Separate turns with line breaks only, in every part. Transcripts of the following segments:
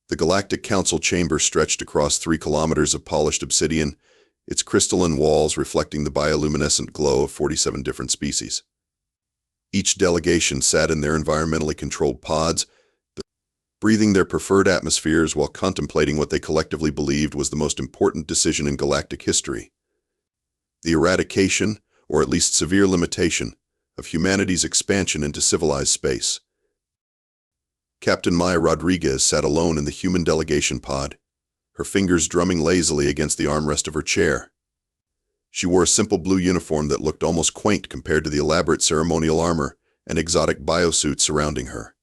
The Galactic Council chamber stretched across 3 kilometers of polished obsidian, its crystalline walls reflecting the bioluminescent glow of 47 different species. Each delegation sat in their environmentally controlled pods, breathing their preferred atmospheres while contemplating what they collectively believed was the most important decision in galactic history: the eradication, or at least severe limitation, of humanity's expansion into civilized space. Captain Maya Rodriguez sat alone in the human delegation pod, her fingers drumming lazily against the armrest of her chair. She wore a simple blue uniform that looked almost quaint compared to the elaborate ceremonial armor and exotic biosuit surrounding her.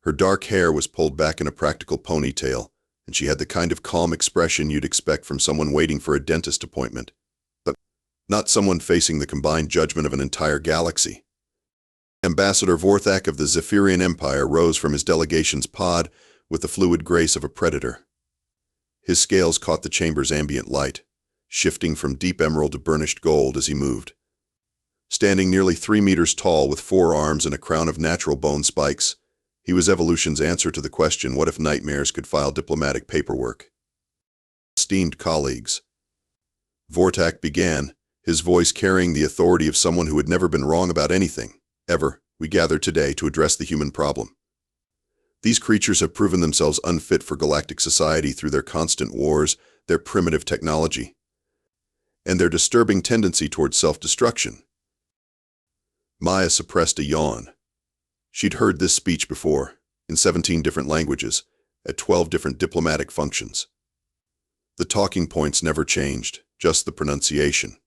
Her dark hair was pulled back in a practical ponytail, and she had the kind of calm expression you'd expect from someone waiting for a dentist appointment, but not someone facing the combined judgment of an entire galaxy. Ambassador Vorthak of the Zephyrian Empire rose from his delegation's pod with the fluid grace of a predator. His scales caught the chamber's ambient light, shifting from deep emerald to burnished gold as he moved. Standing nearly 3 meters tall with 4 arms and a crown of natural bone spikes, he was evolution's answer to the question, what if nightmares could file diplomatic paperwork? Esteemed colleagues, Vorthak began, his voice carrying the authority of someone who had never been wrong about anything, ever. We gather today to address the human problem. These creatures have proven themselves unfit for galactic society through their constant wars, their primitive technology, and their disturbing tendency towards self-destruction. Maya suppressed a yawn. She'd heard this speech before, in 17 different languages, at 12 different diplomatic functions. The talking points never changed, just the pronunciation.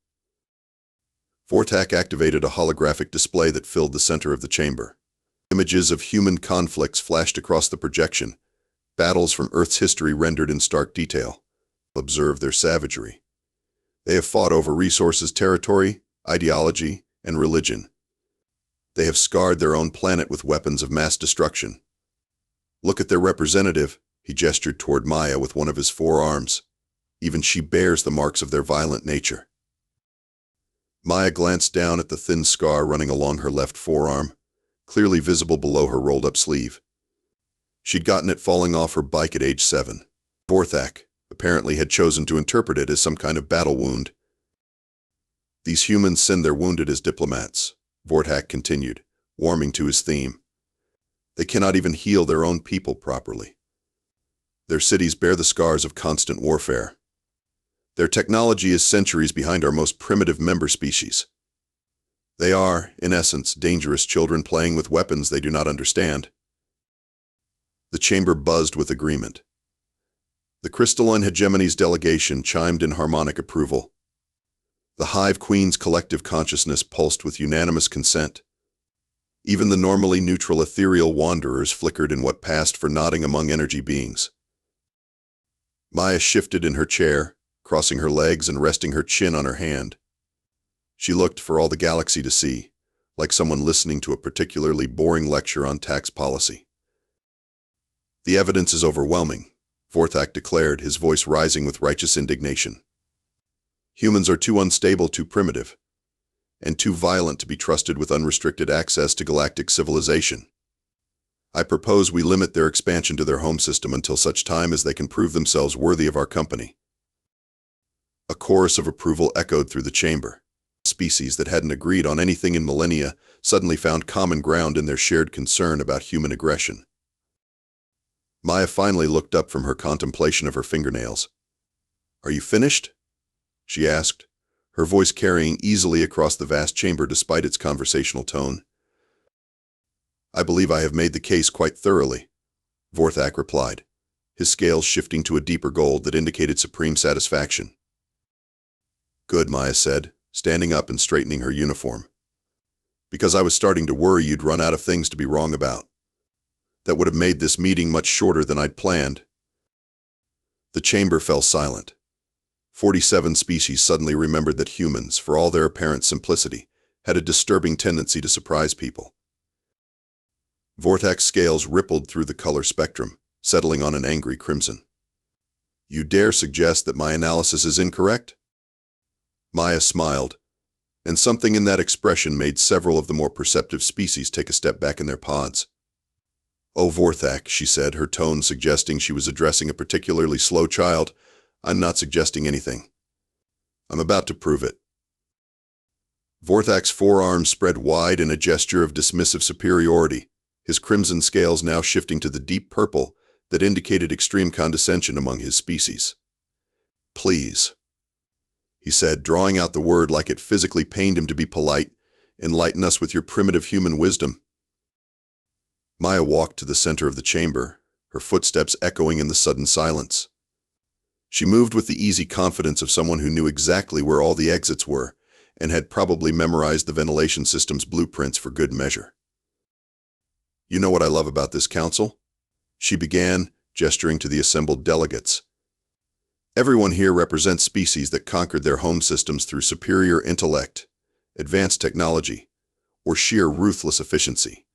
Vorthak activated a holographic display that filled the center of the chamber. Images of human conflicts flashed across the projection, battles from Earth's history rendered in stark detail. Observe their savagery. They have fought over resources, territory, ideology, and religion. They have scarred their own planet with weapons of mass destruction. Look at their representative, he gestured toward Maya with one of his 4 arms. Even she bears the marks of their violent nature. Maya glanced down at the thin scar running along her left forearm, clearly visible below her rolled-up sleeve. She'd gotten it falling off her bike at age 7. Vorthak apparently had chosen to interpret it as some kind of battle wound. These humans send their wounded as diplomats, Vorthak continued, warming to his theme. They cannot even heal their own people properly. Their cities bear the scars of constant warfare. Their technology is centuries behind our most primitive member species. They are, in essence, dangerous children playing with weapons they do not understand. The chamber buzzed with agreement. The crystalline hegemony's delegation chimed in harmonic approval. The Hive Queen's collective consciousness pulsed with unanimous consent. Even the normally neutral ethereal wanderers flickered in what passed for nodding among energy beings. Maya shifted in her chair, crossing her legs and resting her chin on her hand. She looked, for all the galaxy to see, like someone listening to a particularly boring lecture on tax policy. The evidence is overwhelming, Vorthak declared, his voice rising with righteous indignation. Humans are too unstable, too primitive, and too violent to be trusted with unrestricted access to galactic civilization. I propose we limit their expansion to their home system until such time as they can prove themselves worthy of our company. A chorus of approval echoed through the chamber. Species that hadn't agreed on anything in millennia suddenly found common ground in their shared concern about human aggression. Maya finally looked up from her contemplation of her fingernails. "Are you finished?" she asked, her voice carrying easily across the vast chamber despite its conversational tone. "I believe I have made the case quite thoroughly," Vorthak replied, his scales shifting to a deeper gold that indicated supreme satisfaction. "Good," Maya said, standing up and straightening her uniform. "Because I was starting to worry you'd run out of things to be wrong about. That would have made this meeting much shorter than I'd planned." The chamber fell silent. 47 species suddenly remembered that humans, for all their apparent simplicity, had a disturbing tendency to surprise people. Vorthak's scales rippled through the color spectrum, settling on an angry crimson. "You dare suggest that my analysis is incorrect?" Maya smiled, and something in that expression made several of the more perceptive species take a step back in their pods. Oh, Vorthak, she said, her tone suggesting she was addressing a particularly slow child. I'm not suggesting anything. I'm about to prove it. Vorthak's forearms spread wide in a gesture of dismissive superiority, his crimson scales now shifting to the deep purple that indicated extreme condescension among his species. Please, he said, drawing out the word like it physically pained him to be polite, enlighten us with your primitive human wisdom. Maya walked to the center of the chamber, her footsteps echoing in the sudden silence. She moved with the easy confidence of someone who knew exactly where all the exits were and had probably memorized the ventilation system's blueprints for good measure. You know what I love about this council? She began, gesturing to the assembled delegates. Everyone here represents species that conquered their home systems through superior intellect, advanced technology, or sheer ruthless efficiency.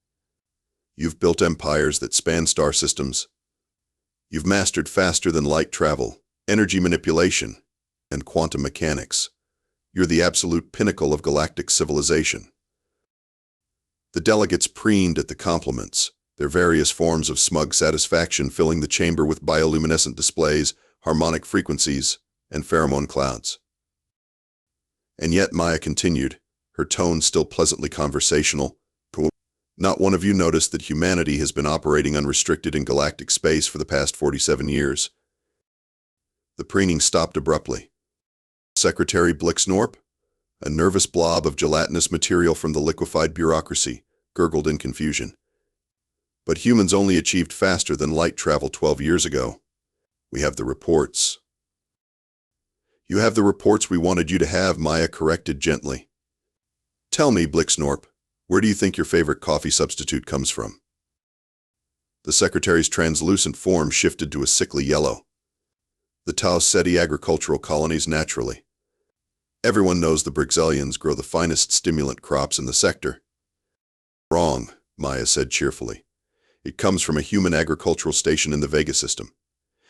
You've built empires that span star systems. You've mastered faster-than-light travel, energy manipulation, and quantum mechanics. You're the absolute pinnacle of galactic civilization. The delegates preened at the compliments, their various forms of smug satisfaction filling the chamber with bioluminescent displays, harmonic frequencies, and pheromone clouds. And yet, Maya continued, her tone still pleasantly conversational, not one of you noticed that humanity has been operating unrestricted in galactic space for the past 47 years. The preening stopped abruptly. Secretary Blixnorp, a nervous blob of gelatinous material from the liquefied bureaucracy, gurgled in confusion. But humans only achieved faster than light travel 12 years ago. We have the reports. You have the reports we wanted you to have, Maya corrected gently. Tell me, Blixnorp, where do you think your favorite coffee substitute comes from? The secretary's translucent form shifted to a sickly yellow. The Tau Ceti agricultural colonies naturally. Everyone knows the Brixelians grow the finest stimulant crops in the sector. Wrong, Maya said cheerfully. It comes from a human agricultural station in the Vega system.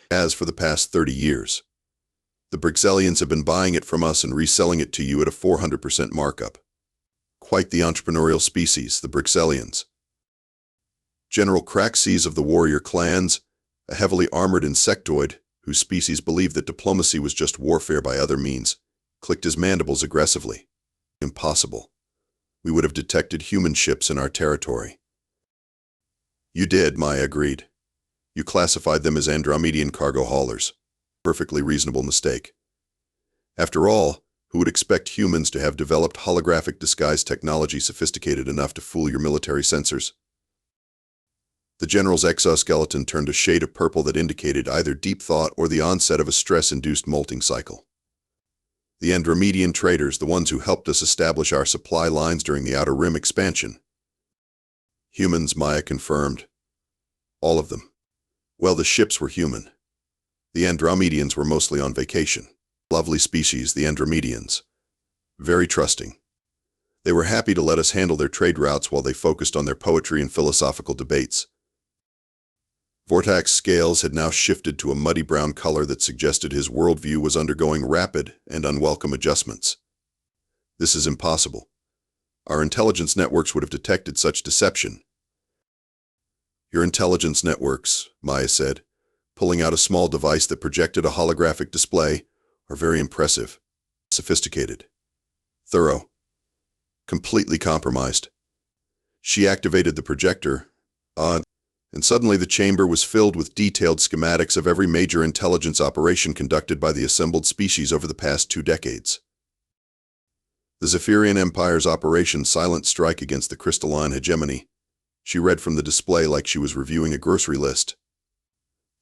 As for the past 30 years. The Brixelians have been buying it from us and reselling it to you at a 400% markup. Quite the entrepreneurial species, the Brixelians. General Craxes of the warrior clans, a heavily armored insectoid, whose species believed that diplomacy was just warfare by other means, clicked his mandibles aggressively. Impossible. We would have detected human ships in our territory. You did, Maya agreed. You classified them as Andromedan cargo haulers. Perfectly reasonable mistake. After all, who would expect humans to have developed holographic disguise technology sophisticated enough to fool your military sensors? The general's exoskeleton turned a shade of purple that indicated either deep thought or the onset of a stress-induced molting cycle. The Andromedian traders, the ones who helped us establish our supply lines during the Outer Rim expansion. Humans, Maya confirmed. All of them. Well, the ships were human. The Andromedians were mostly on vacation. Lovely species, the Andromedians. Very trusting. They were happy to let us handle their trade routes while they focused on their poetry and philosophical debates. Vorthak's scales had now shifted to a muddy brown color that suggested his worldview was undergoing rapid and unwelcome adjustments. This is impossible. Our intelligence networks would have detected such deception. Your intelligence networks, Maya said, pulling out a small device that projected a holographic display, are very impressive, sophisticated, thorough, completely compromised. She activated the projector, and suddenly the chamber was filled with detailed schematics of every major intelligence operation conducted by the assembled species over the past 2 decades. The Zephyrian Empire's Operation Silent Strike against the crystalline hegemony. She read from the display like she was reviewing a grocery list.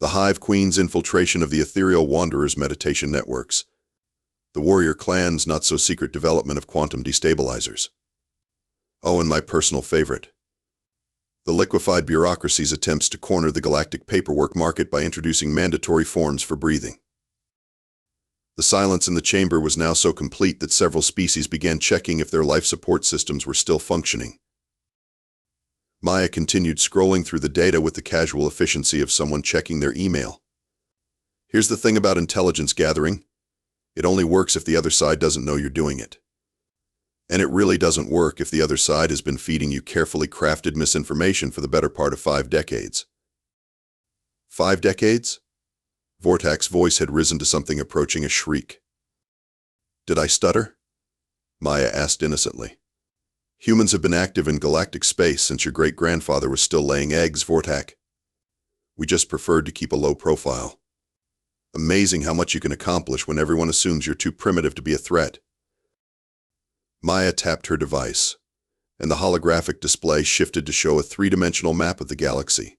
The Hive Queen's infiltration of the ethereal wanderers' meditation networks. The warrior clan's not-so-secret development of quantum destabilizers. Oh, and my personal favorite. The liquefied bureaucracy's attempts to corner the galactic paperwork market by introducing mandatory forms for breathing. The silence in the chamber was now so complete that several species began checking if their life support systems were still functioning. Maya continued scrolling through the data with the casual efficiency of someone checking their email. Here's the thing about intelligence gathering. It only works if the other side doesn't know you're doing it. And it really doesn't work if the other side has been feeding you carefully crafted misinformation for the better part of 5 decades. 5 decades? Vorthak's voice had risen to something approaching a shriek. Did I stutter? Maya asked innocently. Humans have been active in galactic space since your great-grandfather was still laying eggs, Vorthak. We just preferred to keep a low profile. Amazing how much you can accomplish when everyone assumes you're too primitive to be a threat. Maya tapped her device, and the holographic display shifted to show a 3-dimensional map of the galaxy.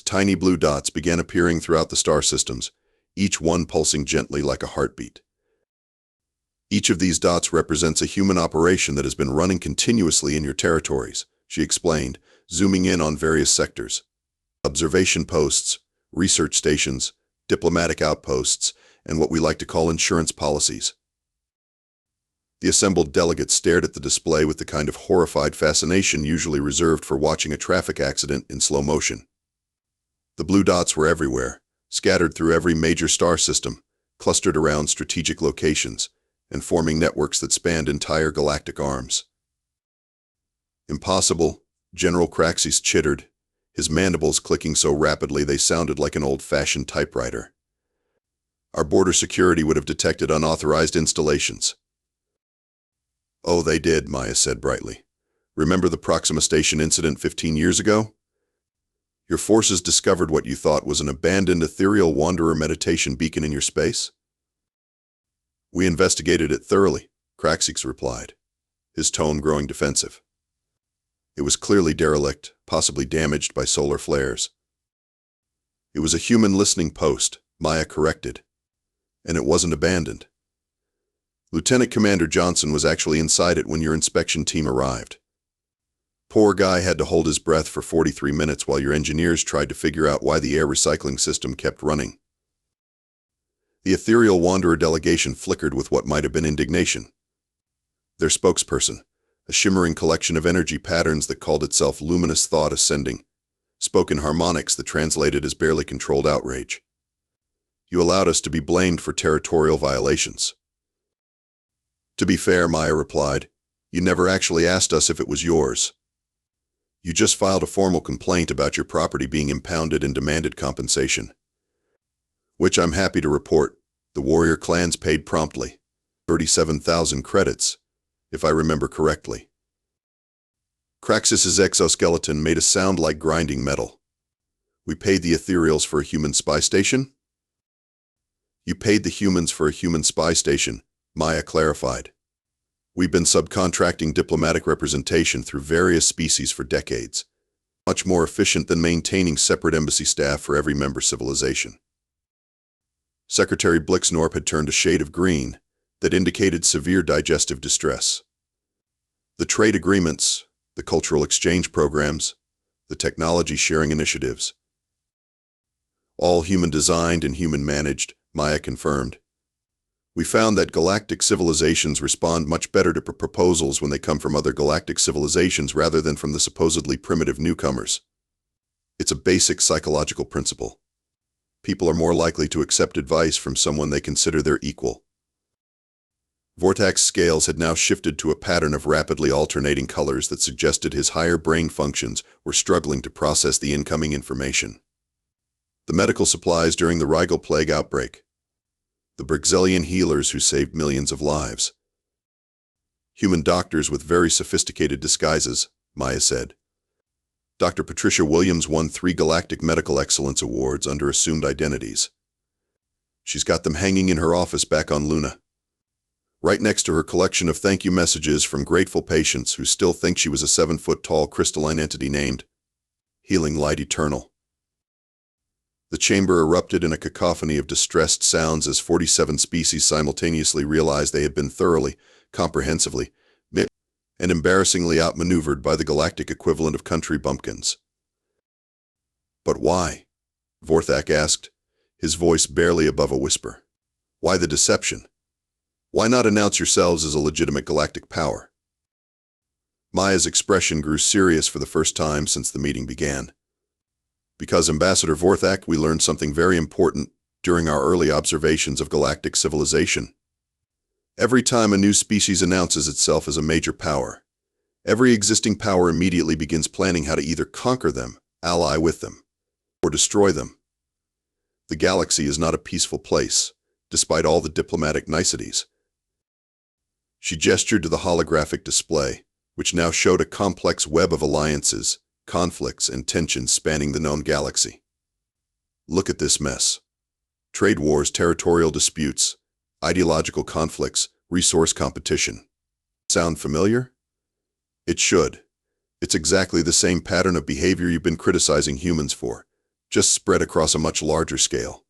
Tiny blue dots began appearing throughout the star systems, each one pulsing gently like a heartbeat. Each of these dots represents a human operation that has been running continuously in your territories, she explained, zooming in on various sectors. Observation posts, research stations, diplomatic outposts, and what we like to call insurance policies. The assembled delegates stared at the display with the kind of horrified fascination usually reserved for watching a traffic accident in slow motion. The blue dots were everywhere, scattered through every major star system, clustered around strategic locations, and forming networks that spanned entire galactic arms. Impossible, General Craxis chittered, his mandibles clicking so rapidly they sounded like an old-fashioned typewriter. Our border security would have detected unauthorized installations. Oh, they did, Maya said brightly. Remember the Proxima Station incident 15 years ago? Your forces discovered what you thought was an abandoned ethereal wanderer meditation beacon in your space? We investigated it thoroughly, Craxix replied, his tone growing defensive. It was clearly derelict, possibly damaged by solar flares. It was a human listening post, Maya corrected, and it wasn't abandoned. Lieutenant Commander Johnson was actually inside it when your inspection team arrived. Poor guy had to hold his breath for 43 minutes while your engineers tried to figure out why the air recycling system kept running. The ethereal wanderer delegation flickered with what might have been indignation. Their spokesperson, a shimmering collection of energy patterns that called itself luminous thought ascending, spoke in harmonics that translated as barely controlled outrage. You allowed us to be blamed for territorial violations. To be fair, Maya replied, you never actually asked us if it was yours. You just filed a formal complaint about your property being impounded and demanded compensation. Which I'm happy to report, the warrior clans paid promptly, 37,000 credits, if I remember correctly. Craxis's exoskeleton made a sound like grinding metal. We paid the ethereals for a human spy station? You paid the humans for a human spy station, Maya clarified. We've been subcontracting diplomatic representation through various species for decades, much more efficient than maintaining separate embassy staff for every member civilization. Secretary Blixnorp had turned a shade of green that indicated severe digestive distress. The trade agreements, the cultural exchange programs, the technology sharing initiatives. All human-designed and human-managed, Maya confirmed. We found that galactic civilizations respond much better to proposals when they come from other galactic civilizations rather than from the supposedly primitive newcomers. It's a basic psychological principle. People are more likely to accept advice from someone they consider their equal. Vorthak's scales had now shifted to a pattern of rapidly alternating colors that suggested his higher brain functions were struggling to process the incoming information. The medical supplies during the Rigel Plague outbreak. The Brixelian healers who saved millions of lives. Human doctors with very sophisticated disguises, Maya said. Dr. Patricia Williams won 3 Galactic Medical Excellence Awards under assumed identities. She's got them hanging in her office back on Luna, right next to her collection of thank you messages from grateful patients who still think she was a 7-foot-tall crystalline entity named Healing Light Eternal. The chamber erupted in a cacophony of distressed sounds as 47 species simultaneously realized they had been thoroughly, comprehensively, and embarrassingly outmaneuvered by the galactic equivalent of country bumpkins. But why? Vorthak asked, his voice barely above a whisper. Why the deception? Why not announce yourselves as a legitimate galactic power? Maya's expression grew serious for the first time since the meeting began. Because, Ambassador Vorthak, we learned something very important during our early observations of galactic civilization. Every time a new species announces itself as a major power, every existing power immediately begins planning how to either conquer them, ally with them, or destroy them. The galaxy is not a peaceful place, despite all the diplomatic niceties. She gestured to the holographic display, which now showed a complex web of alliances, conflicts, and tensions spanning the known galaxy. Look at this mess. Trade wars, territorial disputes, ideological conflicts, resource competition. Sound familiar? It should. It's exactly the same pattern of behavior you've been criticizing humans for, just spread across a much larger scale.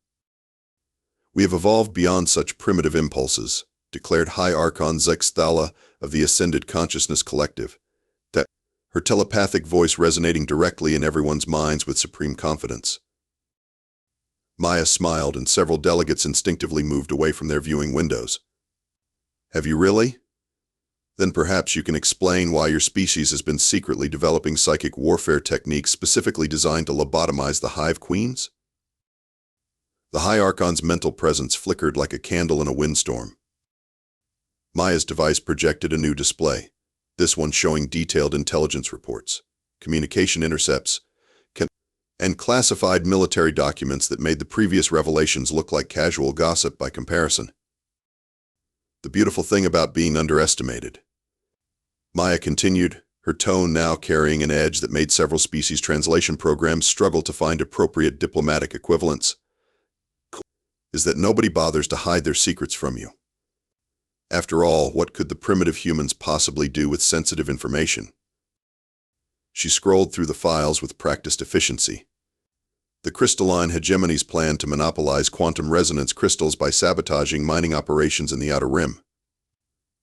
We have evolved beyond such primitive impulses, declared High Archon Zexthala of the Ascended Consciousness Collective, her telepathic voice resonating directly in everyone's minds with supreme confidence. Maya smiled, and several delegates instinctively moved away from their viewing windows. Have you really? Then perhaps you can explain why your species has been secretly developing psychic warfare techniques specifically designed to lobotomize the Hive Queens? The High Archon's mental presence flickered like a candle in a windstorm. Maya's device projected a new display, this one showing detailed intelligence reports, communication intercepts, and classified military documents that made the previous revelations look like casual gossip by comparison. The beautiful thing about being underestimated. Maya continued, her tone now carrying an edge that made several species translation programs struggle to find appropriate diplomatic equivalents, is that nobody bothers to hide their secrets from you. After all, what could the primitive humans possibly do with sensitive information? She scrolled through the files with practiced efficiency. The crystalline hegemony's plan to monopolize quantum resonance crystals by sabotaging mining operations in the Outer Rim.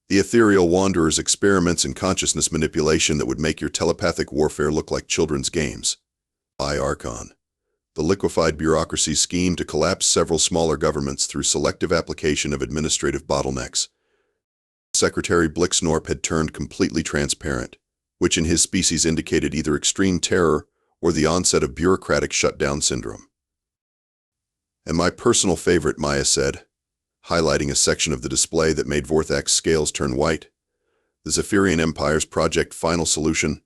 The ethereal wanderer's experiments in consciousness manipulation that would make your telepathic warfare look like children's games. High Archon. The liquefied bureaucracy's scheme to collapse several smaller governments through selective application of administrative bottlenecks. Secretary Blixnorp had turned completely transparent, which in his species indicated either extreme terror or the onset of bureaucratic shutdown syndrome. And my personal favorite, Maya said, highlighting a section of the display that made Vorthak's scales turn white, the Zephyrian Empire's Project Final Solution,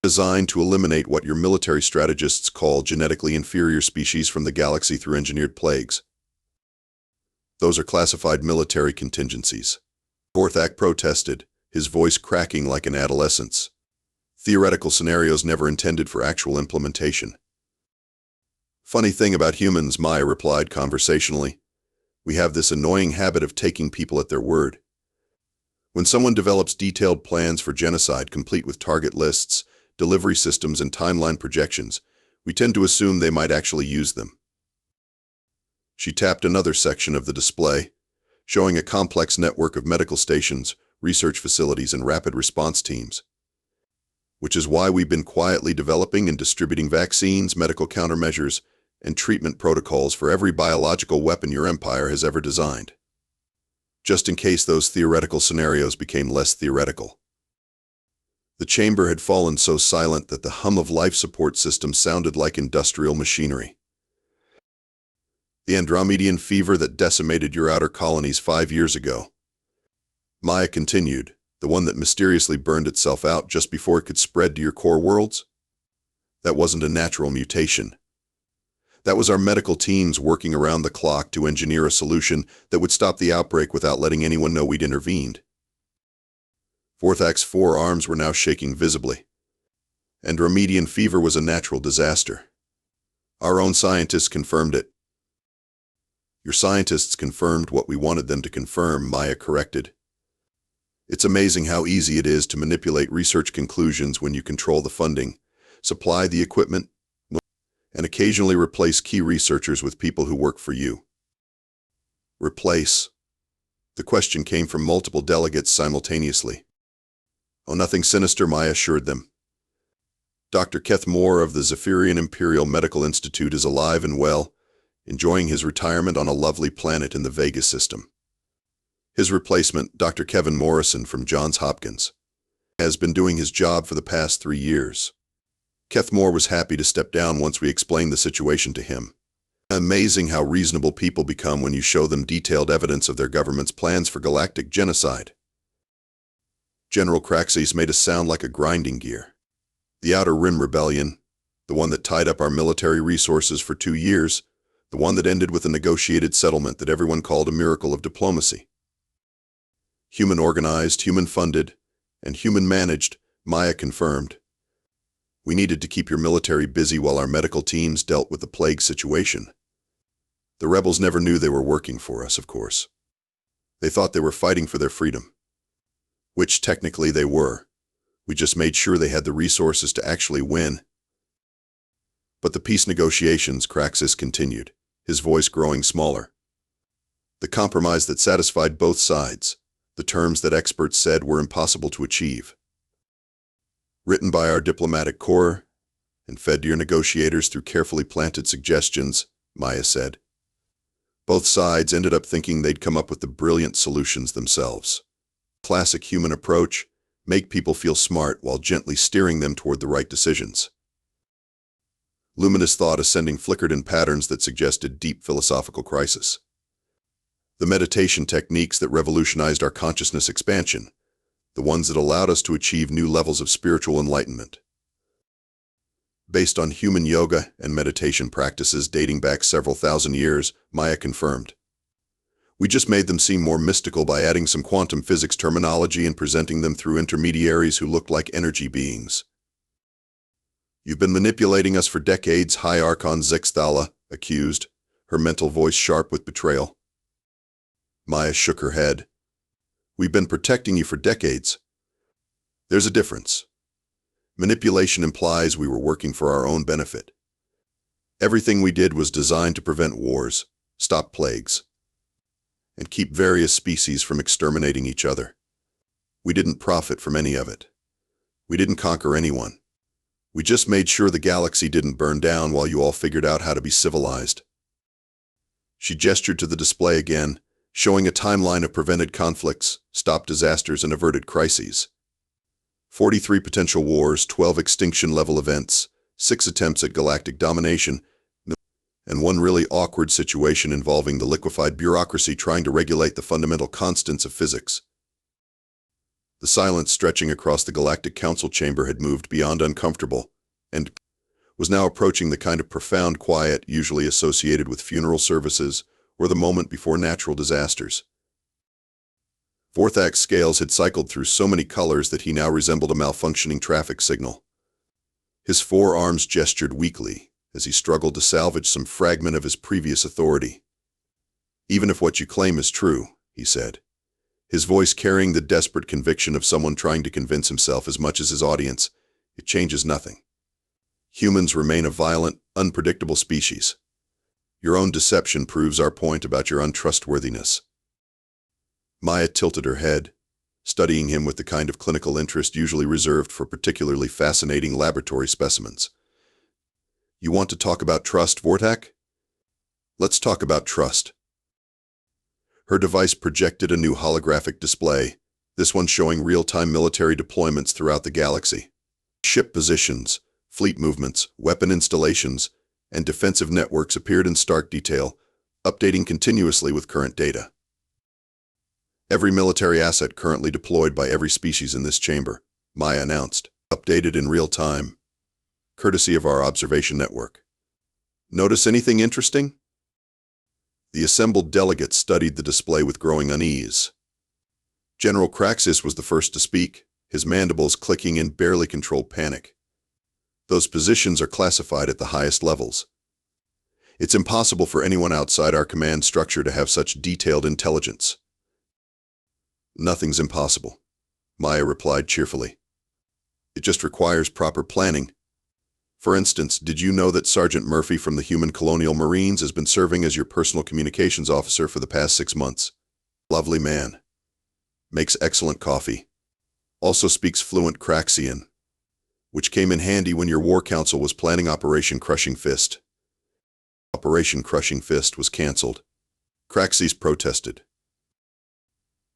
designed to eliminate what your military strategists call genetically inferior species from the galaxy through engineered plagues. Those are classified military contingencies. Vorthak protested, his voice cracking like an adolescent's. Theoretical scenarios never intended for actual implementation. Funny thing about humans, Maya replied conversationally. We have this annoying habit of taking people at their word. When someone develops detailed plans for genocide complete with target lists, delivery systems, and timeline projections, we tend to assume they might actually use them. She tapped another section of the display, showing a complex network of medical stations, research facilities, and rapid response teams. Which is why we've been quietly developing and distributing vaccines, medical countermeasures, and treatment protocols for every biological weapon your empire has ever designed. Just in case those theoretical scenarios became less theoretical. The chamber had fallen so silent that the hum of life support systems sounded like industrial machinery. The Andromedan fever that decimated your outer colonies 5 years ago. Maya continued, the one that mysteriously burned itself out just before it could spread to your core worlds? That wasn't a natural mutation. That was our medical teams working around the clock to engineer a solution that would stop the outbreak without letting anyone know we'd intervened. Vorthak's forearms were now shaking visibly. Andromedan fever was a natural disaster. Our own scientists confirmed it. Your scientists confirmed what we wanted them to confirm, Maya corrected. It's amazing how easy it is to manipulate research conclusions when you control the funding, supply the equipment, and occasionally replace key researchers with people who work for you. Replace? The question came from multiple delegates simultaneously. Oh, nothing sinister, Maya assured them. Dr. Keth Moore of the Zephyrian Imperial Medical Institute is alive and well, enjoying his retirement on a lovely planet in the Vega system. His replacement, Dr. Kevin Morrison from Johns Hopkins, has been doing his job for the past 3 years. Keth Moore was happy to step down once we explained the situation to him. Amazing how reasonable people become when you show them detailed evidence of their government's plans for galactic genocide. General Craxis made us sound like a grinding gear. The Outer Rim Rebellion, the one that tied up our military resources for 2 years, the one that ended with a negotiated settlement that everyone called a miracle of diplomacy. Human organized, human funded, and human managed, Maya confirmed. We needed to keep your military busy while our medical teams dealt with the plague situation. The rebels never knew they were working for us, of course. They thought they were fighting for their freedom. Which technically they were. We just made sure they had the resources to actually win. But the peace negotiations, Craxis continued, his voice growing smaller. The compromise that satisfied both sides, the terms that experts said were impossible to achieve. Written by our diplomatic corps and fed to your negotiators through carefully planted suggestions, Maya said. Both sides ended up thinking they'd come up with the brilliant solutions themselves. Classic human approach, make people feel smart while gently steering them toward the right decisions. Luminous thought ascending flickered in patterns that suggested deep philosophical crisis. The meditation techniques that revolutionized our consciousness expansion, the ones that allowed us to achieve new levels of spiritual enlightenment. Based on human yoga and meditation practices dating back several thousand years, Maya confirmed. We just made them seem more mystical by adding some quantum physics terminology and presenting them through intermediaries who looked like energy beings. You've been manipulating us for decades, High Archon Zixthala accused, her mental voice sharp with betrayal. Maya shook her head. We've been protecting you for decades. There's a difference. Manipulation implies we were working for our own benefit. Everything we did was designed to prevent wars, stop plagues, and keep various species from exterminating each other. We didn't profit from any of it. We didn't conquer anyone. We just made sure the galaxy didn't burn down while you all figured out how to be civilized. She gestured to the display again, showing a timeline of prevented conflicts, stopped disasters, and averted crises. 43 potential wars, 12 extinction-level events, 6 attempts at galactic domination, and one really awkward situation involving the liquefied bureaucracy trying to regulate the fundamental constants of physics. The silence stretching across the Galactic Council chamber had moved beyond uncomfortable, and was now approaching the kind of profound quiet usually associated with funeral services or the moment before natural disasters. Vorthak's scales had cycled through so many colors that he now resembled a malfunctioning traffic signal. His forearms gestured weakly as he struggled to salvage some fragment of his previous authority. Even if what you claim is true, he said, his voice carrying the desperate conviction of someone trying to convince himself as much as his audience, it changes nothing. Humans remain a violent, unpredictable species. Your own deception proves our point about your untrustworthiness. Maya tilted her head, studying him with the kind of clinical interest usually reserved for particularly fascinating laboratory specimens. You want to talk about trust, Vorthak? Let's talk about trust. Her device projected a new holographic display, this one showing real-time military deployments throughout the galaxy. Ship positions, fleet movements, weapon installations, and defensive networks appeared in stark detail, updating continuously with current data. Every military asset currently deployed by every species in this chamber, Maya announced, updated in real time, courtesy of our observation network. Notice anything interesting? The assembled delegates studied the display with growing unease. General Craxis was the first to speak, his mandibles clicking in barely controlled panic. Those positions are classified at the highest levels. It's impossible for anyone outside our command structure to have such detailed intelligence. Nothing's impossible, Maya replied cheerfully. It just requires proper planning. For instance, did you know that Sergeant Murphy from the Human Colonial Marines has been serving as your personal communications officer for the past 6 months? Lovely man. Makes excellent coffee. Also speaks fluent Craxian, which came in handy when your war council was planning Operation Crushing Fist. Operation Crushing Fist was cancelled. Craxis protested.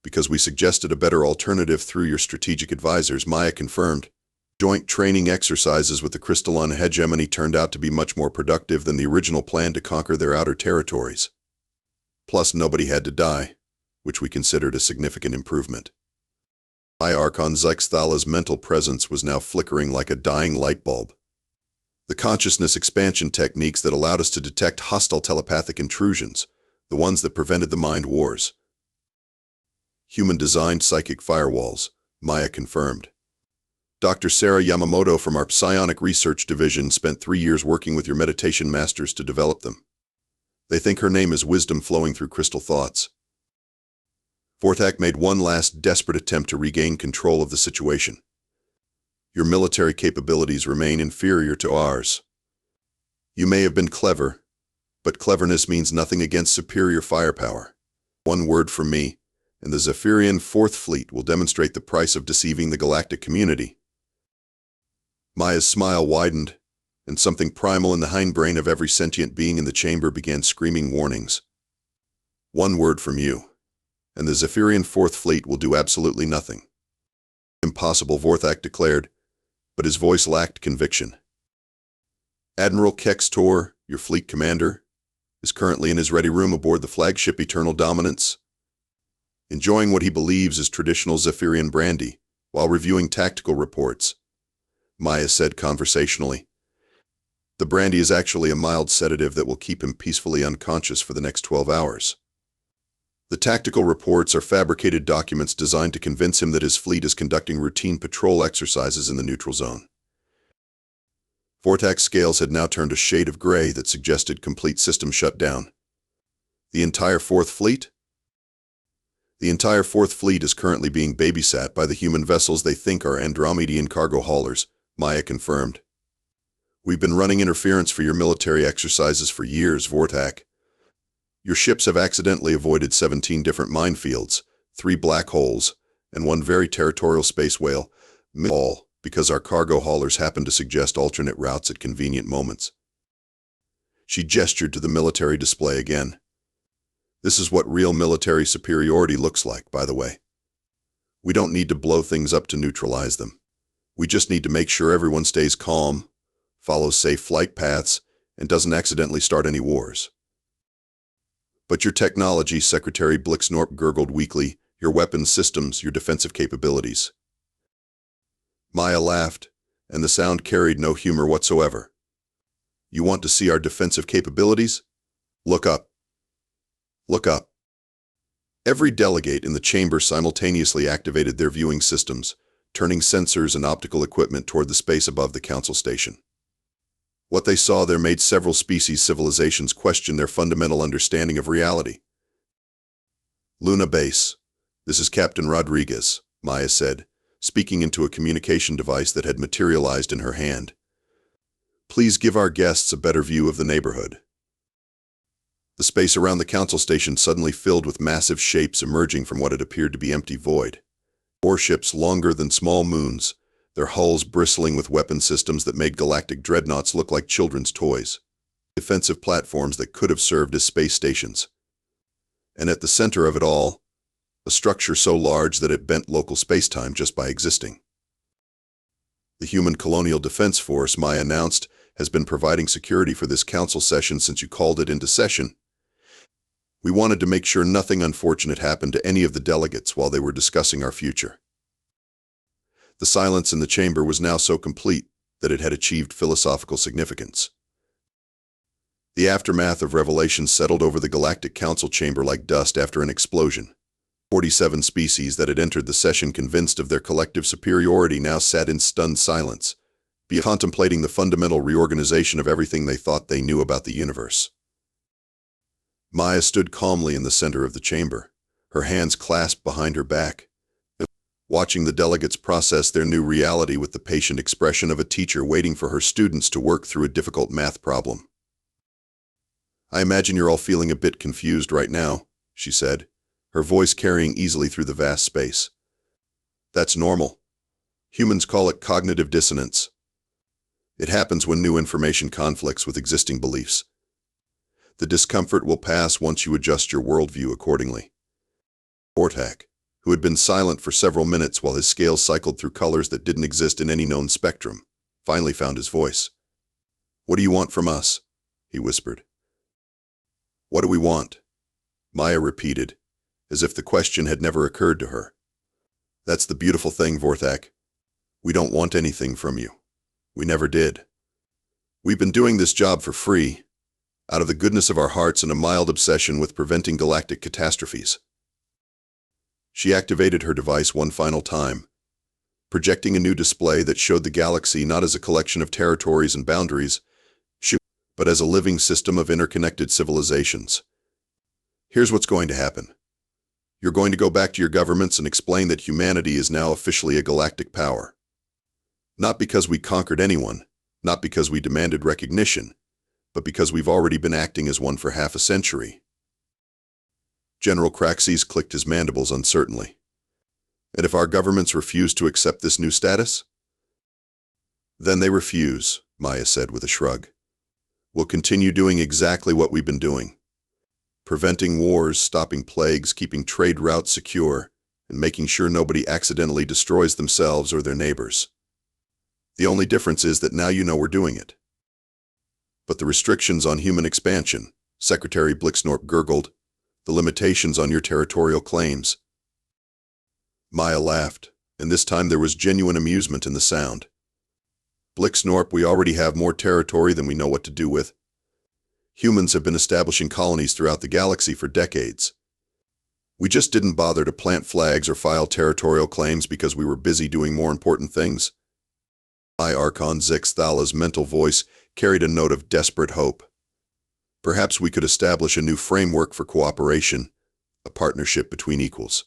Because we suggested a better alternative through your strategic advisors, Maya confirmed. Joint training exercises with the crystalline hegemony turned out to be much more productive than the original plan to conquer their outer territories. Plus, nobody had to die, which we considered a significant improvement. Archon Zykthala's mental presence was now flickering like a dying light bulb. The consciousness expansion techniques that allowed us to detect hostile telepathic intrusions, the ones that prevented the mind wars. Human-designed psychic firewalls, Maya confirmed. Dr. Sarah Yamamoto from our psionic research division spent 3 years working with your meditation masters to develop them. They think her name is wisdom flowing through crystal thoughts. Vorthak made one last desperate attempt to regain control of the situation. Your military capabilities remain inferior to ours. You may have been clever, but cleverness means nothing against superior firepower. One word from me, and the Zephyrian Fourth Fleet will demonstrate the price of deceiving the galactic community. Maya's smile widened, and something primal in the hindbrain of every sentient being in the chamber began screaming warnings. One word from you, and the Zephyrian Fourth Fleet will do absolutely nothing. Impossible, Vorthak declared, but his voice lacked conviction. Admiral Kextor, your fleet commander, is currently in his ready room aboard the flagship Eternal Dominance, enjoying what he believes is traditional Zephyrian brandy, while reviewing tactical reports, Maya said conversationally. The brandy is actually a mild sedative that will keep him peacefully unconscious for the next 12 hours. The tactical reports are fabricated documents designed to convince him that his fleet is conducting routine patrol exercises in the neutral zone. Vorthak's scales had now turned a shade of gray that suggested complete system shutdown. The entire Fourth Fleet? The entire Fourth Fleet is currently being babysat by the human vessels they think are Andromedan cargo haulers, Maya confirmed. We've been running interference for your military exercises for years, Vorthak. Your ships have accidentally avoided 17 different minefields, 3 black holes, and 1 very territorial space whale, all because our cargo haulers happened to suggest alternate routes at convenient moments. She gestured to the military display again. This is what real military superiority looks like, by the way. We don't need to blow things up to neutralize them. We just need to make sure everyone stays calm, follows safe flight paths, and doesn't accidentally start any wars. But your technology, Secretary Blixnorp gurgled weakly, your weapons systems, your defensive capabilities. Maya laughed, and the sound carried no humor whatsoever. You want to see our defensive capabilities? Look up. Look up. Every delegate in the chamber simultaneously activated their viewing systems, turning sensors and optical equipment toward the space above the council station. What they saw there made several species civilizations question their fundamental understanding of reality. Luna Base. This is Captain Rodriguez, Maya said, speaking into a communication device that had materialized in her hand. Please give our guests a better view of the neighborhood. The space around the council station suddenly filled with massive shapes emerging from what had appeared to be empty void. Warships longer than small moons, their hulls bristling with weapon systems that made galactic dreadnoughts look like children's toys. Defensive platforms that could have served as space stations. And at the center of it all, a structure so large that it bent local spacetime just by existing. The Human Colonial Defense Force, Maya announced, has been providing security for this council session since you called it into session. We wanted to make sure nothing unfortunate happened to any of the delegates while they were discussing our future. The silence in the chamber was now so complete that it had achieved philosophical significance. The aftermath of revelation settled over the Galactic Council chamber like dust after an explosion. 47 species that had entered the session convinced of their collective superiority now sat in stunned silence, contemplating the fundamental reorganization of everything they thought they knew about the universe. Maya stood calmly in the center of the chamber, her hands clasped behind her back, watching the delegates process their new reality with the patient expression of a teacher waiting for her students to work through a difficult math problem. I imagine you're all feeling a bit confused right now, she said, her voice carrying easily through the vast space. That's normal. Humans call it cognitive dissonance. It happens when new information conflicts with existing beliefs. The discomfort will pass once you adjust your worldview accordingly. Vorthak, who had been silent for several minutes while his scales cycled through colors that didn't exist in any known spectrum, finally found his voice. "What do you want from us?" he whispered. "What do we want?" Maya repeated, as if the question had never occurred to her. "That's the beautiful thing, Vorthak. We don't want anything from you. We never did. We've been doing this job for free, out of the goodness of our hearts and a mild obsession with preventing galactic catastrophes." She activated her device one final time, projecting a new display that showed the galaxy not as a collection of territories and boundaries, but as a living system of interconnected civilizations. "Here's what's going to happen. You're going to go back to your governments and explain that humanity is now officially a galactic power. Not because we conquered anyone, not because we demanded recognition, but because we've already been acting as one for half a century." General Craxes clicked his mandibles uncertainly. "And if our governments refuse to accept this new status?" "Then they refuse," Maya said with a shrug. "We'll continue doing exactly what we've been doing. Preventing wars, stopping plagues, keeping trade routes secure, and making sure nobody accidentally destroys themselves or their neighbors. The only difference is that now you know we're doing it." "But the restrictions on human expansion," Secretary Blixnorp gurgled, "the limitations on your territorial claims." Maya laughed, and this time there was genuine amusement in the sound. "Blixnorp, we already have more territory than we know what to do with. Humans have been establishing colonies throughout the galaxy for decades. We just didn't bother to plant flags or file territorial claims because we were busy doing more important things." Archon Zixthala's mental voice carried a note of desperate hope. "Perhaps we could establish a new framework for cooperation, a partnership between equals."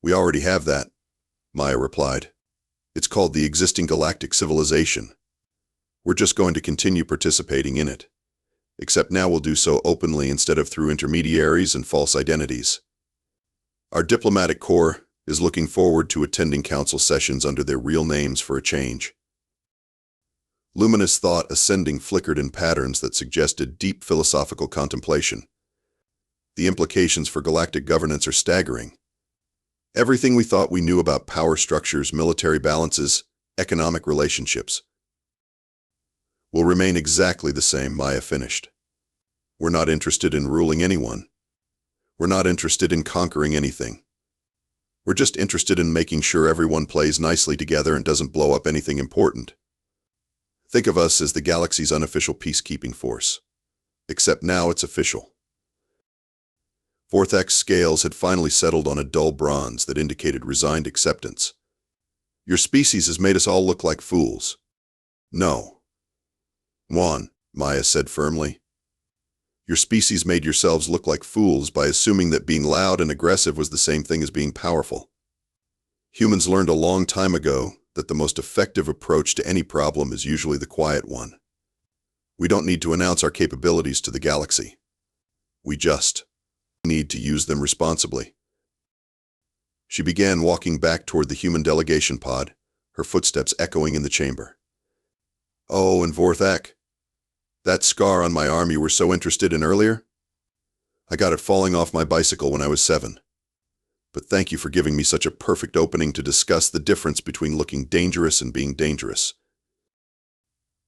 "We already have that," Maya replied. "It's called the existing galactic civilization. We're just going to continue participating in it. Except now we'll do so openly instead of through intermediaries and false identities. Our diplomatic corps is looking forward to attending council sessions under their real names for a change." Luminous thought ascending flickered in patterns that suggested deep philosophical contemplation. "The implications for galactic governance are staggering. Everything we thought we knew about power structures, military balances, economic relationships will remain exactly the same," Maya finished. "We're not interested in ruling anyone. We're not interested in conquering anything. We're just interested in making sure everyone plays nicely together and doesn't blow up anything important. Think of us as the galaxy's unofficial peacekeeping force. Except now it's official." Vorthak's scales had finally settled on a dull bronze that indicated resigned acceptance. "Your species has made us all look like fools." "No. Juan," Maya said firmly. "Your species made yourselves look like fools by assuming that being loud and aggressive was the same thing as being powerful. Humans learned a long time ago that the most effective approach to any problem is usually the quiet one. We don't need to announce our capabilities to the galaxy. We just need to use them responsibly." She began walking back toward the human delegation pod, her footsteps echoing in the chamber. "Oh, and Vorthak, that scar on my arm you were so interested in earlier? I got it falling off my bicycle when I was 7. But thank you for giving me such a perfect opening to discuss the difference between looking dangerous and being dangerous."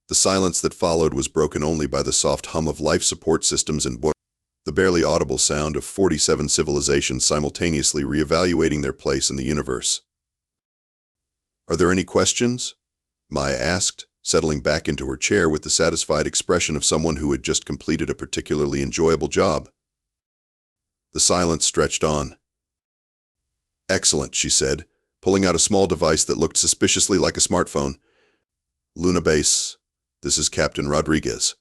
The silence that followed was broken only by the soft hum of life support systems and the barely audible sound of 47 civilizations simultaneously reevaluating their place in the universe. "Are there any questions?" Maya asked, settling back into her chair with the satisfied expression of someone who had just completed a particularly enjoyable job. The silence stretched on. "Excellent," she said, pulling out a small device that looked suspiciously like a smartphone. "Luna Base, this is Captain Rodriguez.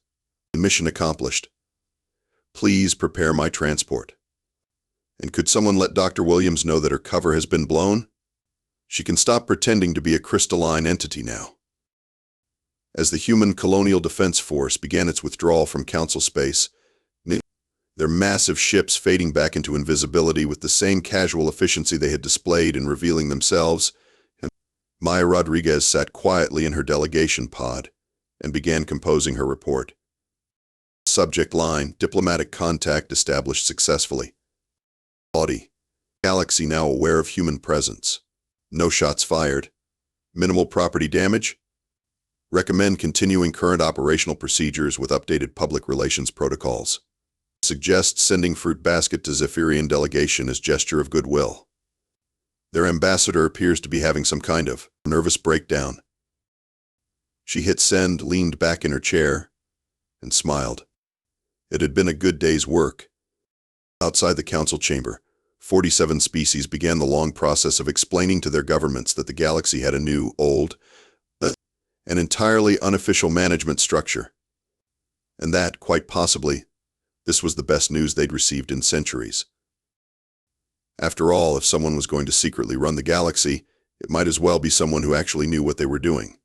Mission accomplished. Please prepare my transport. And could someone let Dr. Williams know that her cover has been blown? She can stop pretending to be a crystalline entity now." As the human Colonial Defense Force began its withdrawal from Council space, their massive ships fading back into invisibility with the same casual efficiency they had displayed in revealing themselves, Maya Rodriguez sat quietly in her delegation pod and began composing her report. Subject line: diplomatic contact established successfully. Audi. Galaxy now aware of human presence. No shots fired. Minimal property damage. Recommend continuing current operational procedures with updated public relations protocols. Suggest sending fruit basket to Zephyrian delegation as gesture of goodwill. Their ambassador appears to be having some kind of nervous breakdown. She hit send, leaned back in her chair, and smiled. It had been a good day's work. Outside the council chamber, 47 species began the long process of explaining to their governments that the galaxy had a new, an entirely unofficial management structure. And that, quite possibly, this was the best news they'd received in centuries. After all, if someone was going to secretly run the galaxy, it might as well be someone who actually knew what they were doing.